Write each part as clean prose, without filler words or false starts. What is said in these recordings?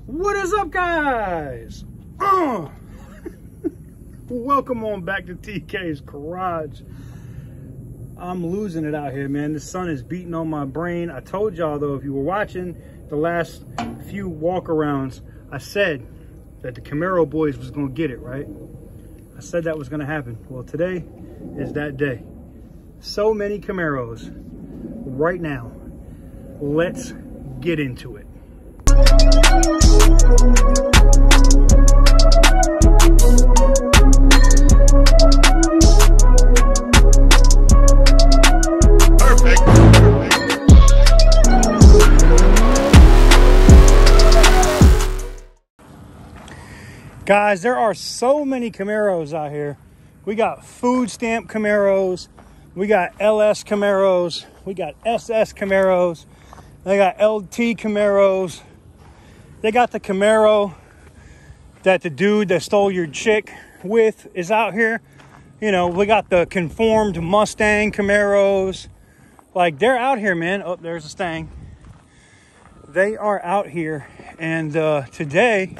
What is up, guys? Welcome on back to TK's Garage. I'm losing it out here, man. The sun is beating on my brain. I told y'all, though, if you were watching the last few walk-arounds, I said that the Camaro boys was going to get it, right? I said that was going to happen. Well, today is that day. So many Camaros right now. Let's get into it. Guys, there are so many Camaros out here. We got food stamp Camaros, we got LS Camaros, we got SS Camaros, they got LT Camaros, they got the Camaro that the dude that stole your chick with is out here. You know, we got the conformed Mustang Camaros. Like, they're out here, man. Oh, there's a Stang. They are out here, and today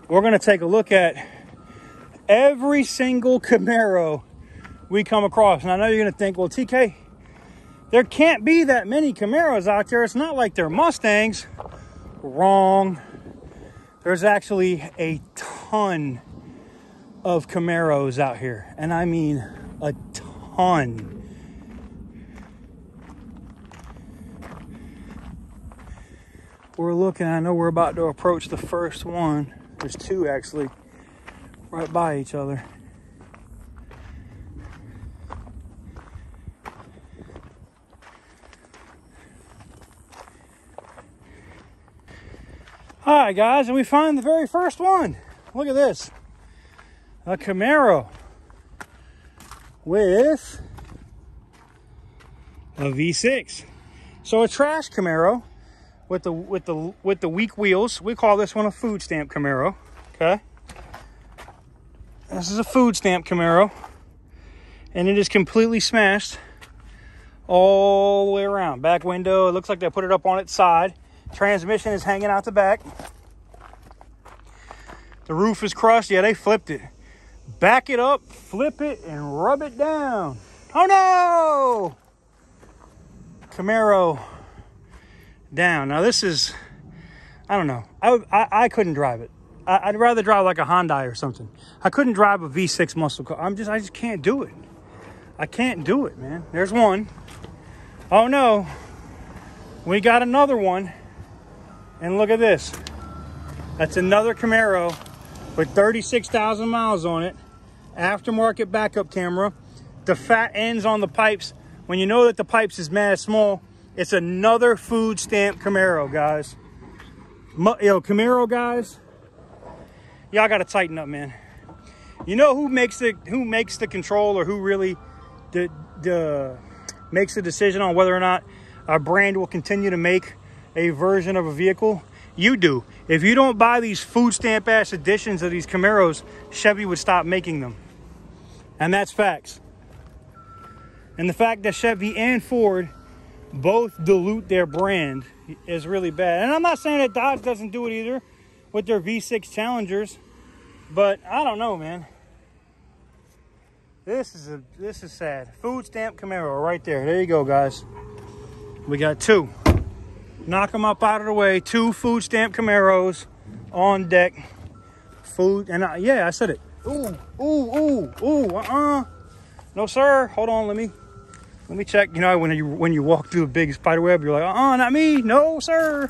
we're going to take a look at every single Camaro we come across. And I know you're going to think, well, TK, there can't be that many Camaros out there. It's not like they're Mustangs. Wrong. There's actually a ton of Camaros out here. And I mean a ton. We're looking, I know we're about to approach the first one. There's two actually right by each other. All right, guys, and we find the very first one. Look at this. A Camaro with a V6. So a trash Camaro with the weak wheels. We call this one a food stamp Camaro. Okay. This is a food stamp Camaro, and it is completely smashed all the way around. Back window, it looks like they put it up on its side. Transmission is hanging out the back. The roof is crushed. Yeah, they flipped it. Back it up, flip it, and rub it down. Oh no! Camaro down. Now this is, I don't know. I couldn't drive it. I'd rather drive like a Hyundai or something. I couldn't drive a V6 muscle car. I just can't do it. I can't do it, man. There's one. Oh no. We got another one. And look at this. That's another Camaro with 36,000 miles on it. Aftermarket backup camera. The fat ends on the pipes. When you know that the pipes is mad small, it's another food stamp Camaro, guys. Yo, Camaro guys, y'all gotta tighten up, man. You know who makes the control, or who really makes the decision on whether or not a brand will continue to make a version of a vehicle? You do. If you don't buy these food stamp ass editions of these Camaros, Chevy would stop making them. And that's facts. And the fact that Chevy and Ford both dilute their brand is really bad. And I'm not saying that Dodge doesn't do it either with their V6 Challengers, but I don't know, man. This is sad. Food stamp Camaro right there. There you go, guys. We got two. Knock them up out of the way. Two food stamp Camaros on deck. Food, and yeah, I said it. Ooh, ooh, ooh, ooh, no, sir. Hold on, let me check. You know, when you walk through a big spider web, you're like, not me. No, sir.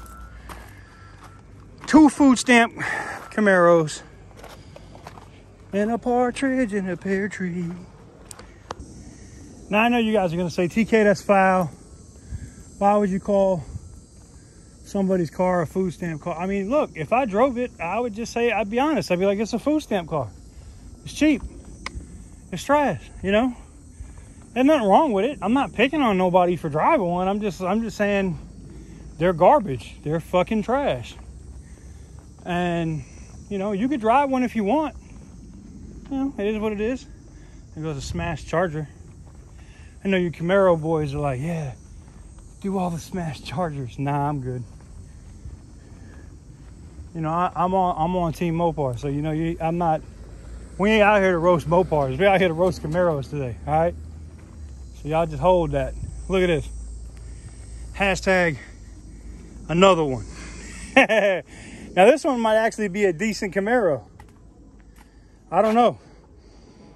Two food stamp Camaros and a partridge in a pear tree. Now, I know you guys are going to say, TK, that's foul. Why would you call somebody's car a food stamp car? I mean, look, if I drove it, I would just say, I'd be honest. I'd be like, it's a food stamp car. It's cheap. It's trash, you know? There's nothing wrong with it. I'm not picking on nobody for driving one. I'm just saying they're garbage. They're fucking trash. And, you know, you could drive one if you want. You know, it is what it is. There goes a smashed Charger. I know you Camaro boys are like, yeah, do all the smashed Chargers. Nah, I'm good. You know, I'm on Team Mopar, so you know, we ain't out here to roast Mopars. We're out here to roast Camaros today, all right? So y'all just hold that. Look at this. Hashtag another one. Now this one might actually be a decent Camaro. I don't know.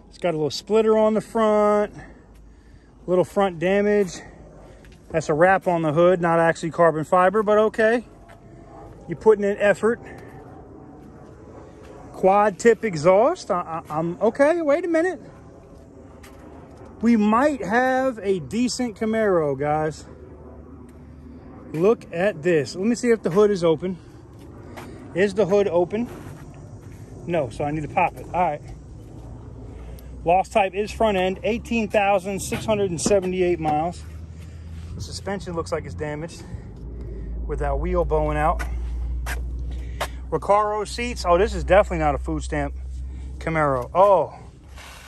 It's got a little splitter on the front, little front damage. That's a wrap on the hood, not actually carbon fiber, but okay. You're putting in effort. Quad tip exhaust. I'm okay. Wait a minute. We might have a decent Camaro, guys. Look at this. Let me see if the hood is open. Is the hood open? No, so I need to pop it. All right. Lost type is front end. 18,678 miles. The suspension looks like it's damaged with that wheel bowing out. Recaro seats. Oh, this is definitely not a food stamp Camaro. Oh,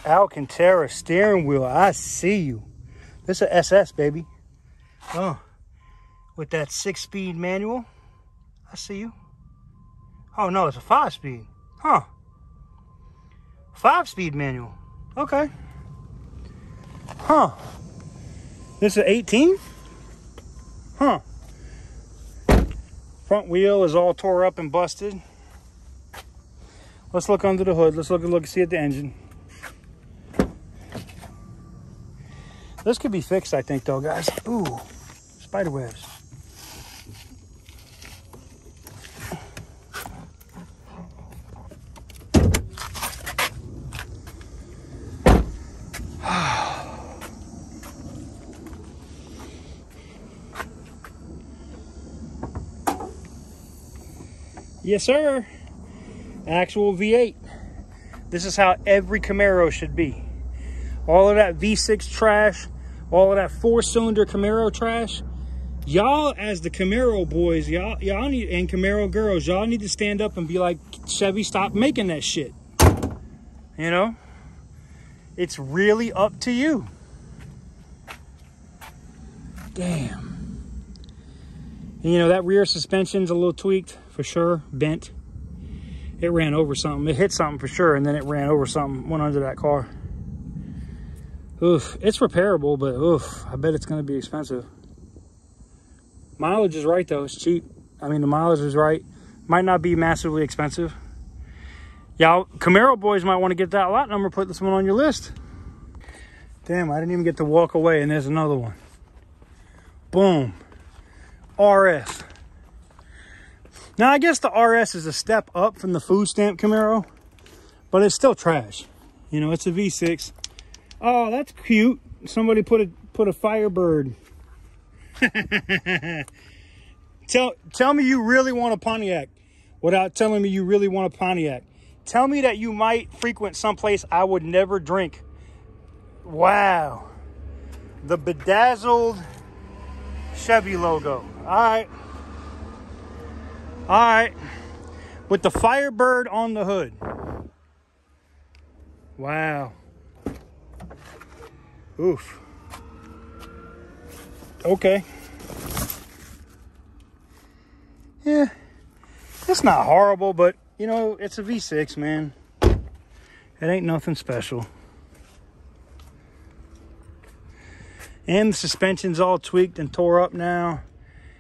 Alcantara steering wheel. I see you. This is a SS, baby. Oh, with that 6-speed manual. I see you. Oh, no, it's a 5-speed. Huh. 5-speed manual. Okay. Huh. This is 18? Huh. Front wheel is all tore up and busted. Let's look under the hood. Let's look and see at the engine. This could be fixed, I think, though, guys. Ooh, spider webs. Yes, sir. Actual V8. This is how every Camaro should be. All of that V6 trash, all of that 4-cylinder Camaro trash. Y'all, as the Camaro boys, y'all need, and Camaro girls, y'all need to stand up and be like, Chevy, stop making that shit. You know? It's really up to you. Damn. And, you know, that rear suspension's a little tweaked, for sure, bent. It ran over something. It hit something for sure, and then it ran over something, went under that car. Oof, it's repairable, but oof, I bet it's gonna be expensive. Mileage is right though, it's cheap. I mean, the mileage is right. Might not be massively expensive. Y'all, Camaro boys might want to get that lot number, put this one on your list. Damn, I didn't even get to walk away, and there's another one. Boom. RS. Now, I guess the RS is a step up from the food stamp Camaro, but it's still trash. You know, it's a V6. Oh, that's cute. Somebody put a Firebird. Tell me you really want a Pontiac without telling me you really want a Pontiac. Tell me that you might frequent someplace I would never drink. Wow. The bedazzled Chevy logo. All right. All right. With the Firebird on the hood. Wow. Oof. Okay. Yeah. It's not horrible, but, you know, it's a V6, man. It ain't nothing special. And the suspension's all tweaked and tore up now.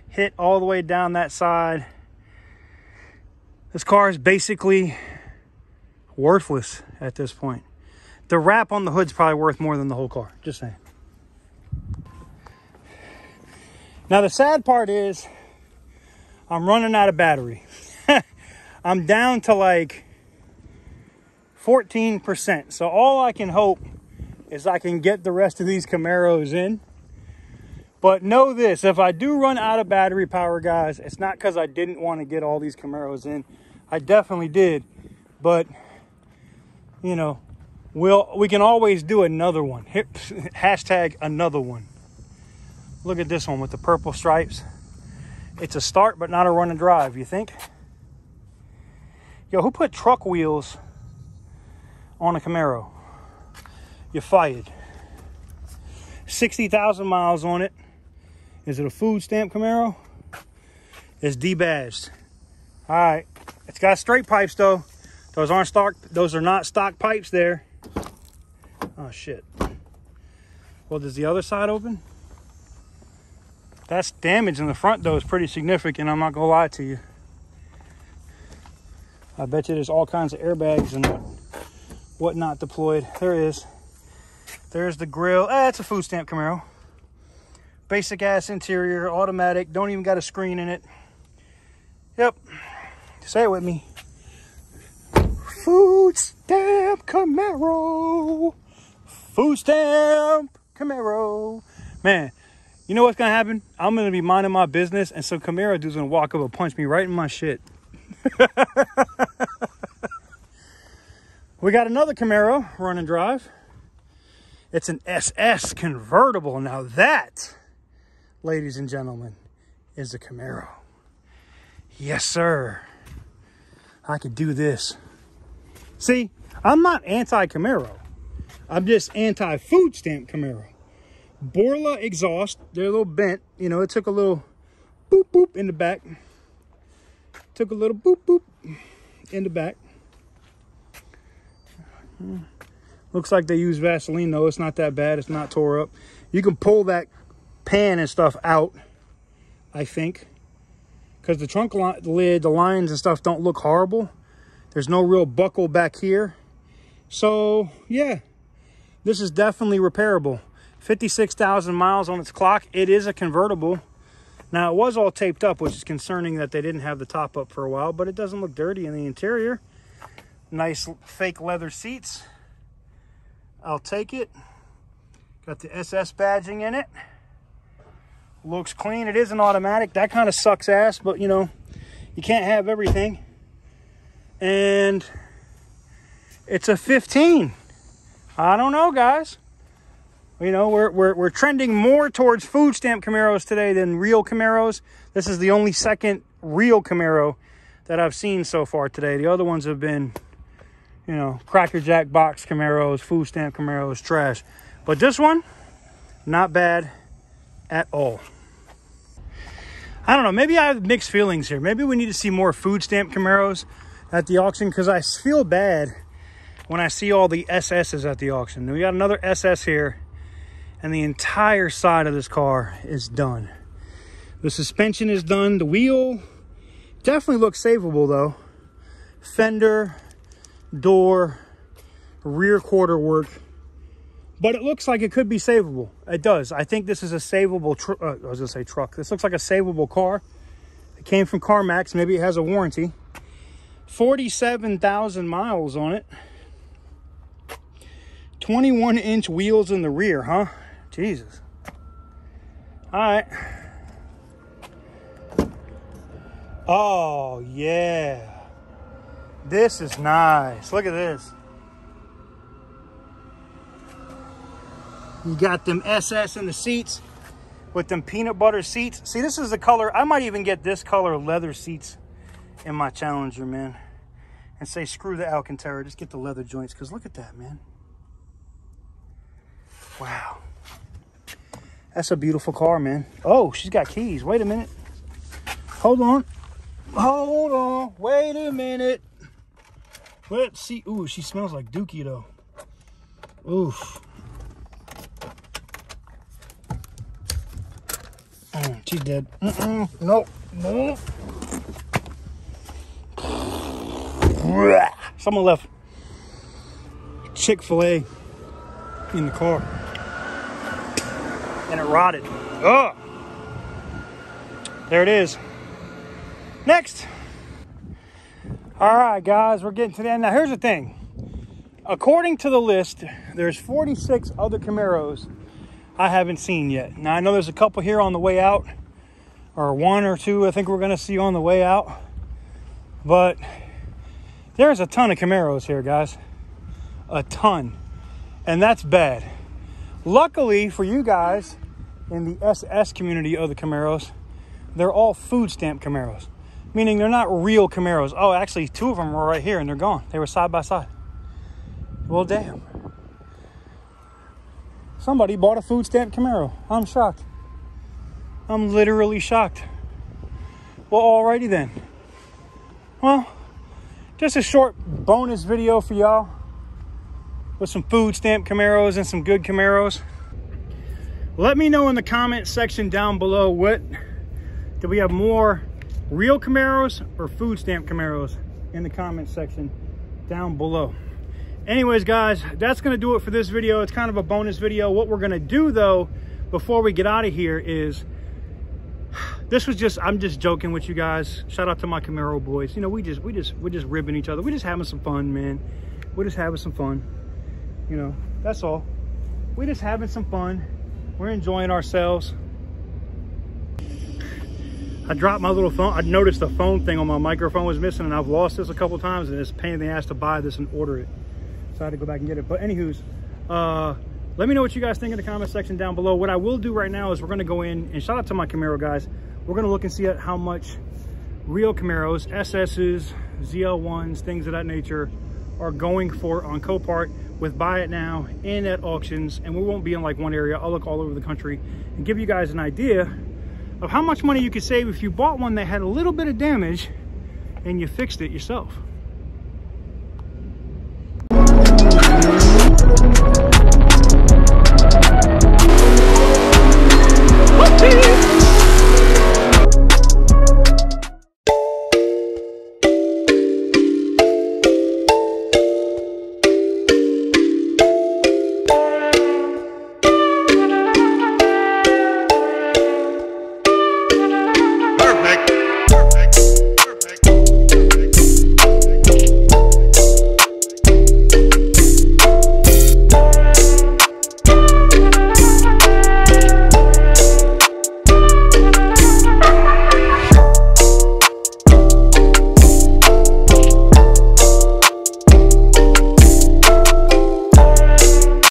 Hit all the way down that side. This car is basically worthless at this point. The wrap on the hood's probably worth more than the whole car. Just saying. Now, the sad part is I'm running out of battery. I'm down to like 14%. So all I can hope is I can get the rest of these Camaros in. But know this, if I do run out of battery power, guys, it's not because I didn't want to get all these Camaros in. I definitely did. But, you know, we can always do another one. Hashtag another one. Look at this one with the purple stripes. It's a start, but not a run and drive, you think? Yo, who put truck wheels on a Camaro? You're fired. 60,000 miles on it. Is it a food stamp Camaro? It's debadged. All right. It's got straight pipes though. Those aren't stock. Those are not stock pipes there. Oh shit. Well, does the other side open? That's damage in the front though. Is pretty significant. I'm not gonna lie to you. I bet you there's all kinds of airbags and whatnot deployed. There is. There's the grill. It's a food stamp Camaro. Basic ass interior, automatic. Don't even got a screen in it. Yep. Say it with me. Food stamp Camaro. Food stamp Camaro. Man, you know what's gonna happen? I'm gonna be minding my business, and some Camaro dude's gonna walk up and punch me right in my shit. We got another Camaro run and drive. It's an SS convertible. Now that, ladies and gentlemen, is a Camaro. Yes, sir. I could do this. See, I'm not anti-Camaro. I'm just anti-food stamp Camaro. Borla exhaust. They're a little bent. You know, it took a little boop boop in the back. Took a little boop boop in the back. Looks like they use Vaseline though. It's not that bad. It's not tore up. You can pull that pan and stuff out, I think, because the trunk lid, the lines and stuff don't look horrible. There's no real buckle back here. So yeah, this is definitely repairable. 56,000 miles on its clock. It is a convertible. Now, it was all taped up, which is concerning that they didn't have the top up for a while, but it doesn't look dirty in the interior. Nice fake leather seats. I'll take it. Got the SS badging in it. Looks clean. It is an automatic. That kind of sucks ass, but you know, you can't have everything. And it's a 15. I don't know, guys. You know, we're trending more towards food stamp Camaros today than real Camaros. This is the only second real Camaro that I've seen so far today. The other ones have been, you know, Cracker Jack box Camaros, food stamp Camaros, trash. But this one, not bad at all. I don't know, maybe I have mixed feelings here. Maybe we need to see more food stamp Camaros at the auction, because I feel bad when I see all the SS's at the auction. We got another SS here. And the entire side of this car is done. The suspension is done. The wheel definitely looks savable though. Fender, door, rear quarter work. But it looks like it could be savable. It does. I think this is a savable, I was gonna say truck. This looks like a savable car. It came from CarMax. Maybe it has a warranty. 47,000 miles on it. 21-inch wheels in the rear, huh? Jesus. All right. Oh, yeah. This is nice. Look at this. You got them SS in the seats with them peanut butter seats. See, this is the color. I might even get this color leather seats in my Challenger, man. And say, screw the Alcantara. Just get the leather joints, because look at that, man. Wow. That's a beautiful car, man. Oh, she's got keys. Wait a minute. Hold on. Hold on. Wait a minute. Let's see. Ooh, she smells like Dookie, though. Oof. Oh, she's dead. Nope. Nope. Someone left Chick-fil-A in the car. And it rotted. Oh, there it is. Next. All right, guys, we're getting to the end. Now, here's the thing. According to the list, there's 46 other Camaros I haven't seen yet. Now, I know there's a couple here on the way out, or one or two I think we're going to see on the way out. But there's a ton of Camaros here, guys. A ton. And that's bad. Luckily for you guys, in the SS community of the Camaros, they're all food stamp Camaros, meaning they're not real Camaros. Oh, actually, two of them were right here and they're gone. They were side by side. Well, damn. Somebody bought a food stamp Camaro. I'm shocked. I'm literally shocked. Well, alrighty then. Well, just a short bonus video for y'all with some food stamp Camaros and some good Camaros. Let me know in the comment section down below, do we have more real Camaros or food stamp Camaros in the comment section down below. Anyways, guys, that's going to do it for this video. It's kind of a bonus video. What we're going to do though, before we get out of here, is I'm just joking with you guys. Shout out to my Camaro boys. You know, we're just ribbing each other. We're just having some fun, man. We're just having some fun. You know, that's all. We're just having some fun. We're enjoying ourselves. I dropped my little phone. I noticed the phone thing on my microphone was missing, and I've lost this a couple times, and it's a pain in the ass to buy this and order it. So I had to go back and get it. But anywho's, let me know what you guys think in the comment section down below. What I will do right now is we're going to go in, and shout out to my Camaro guys. We're going to look and see at how much real Camaros, SS's, ZL1s, things of that nature are going for on Copart with buy it now and at auctions. And we won't be in like one area. I'll look all over the country and give you guys an idea of how much money you could save if you bought one that had a little bit of damage and you fixed it yourself.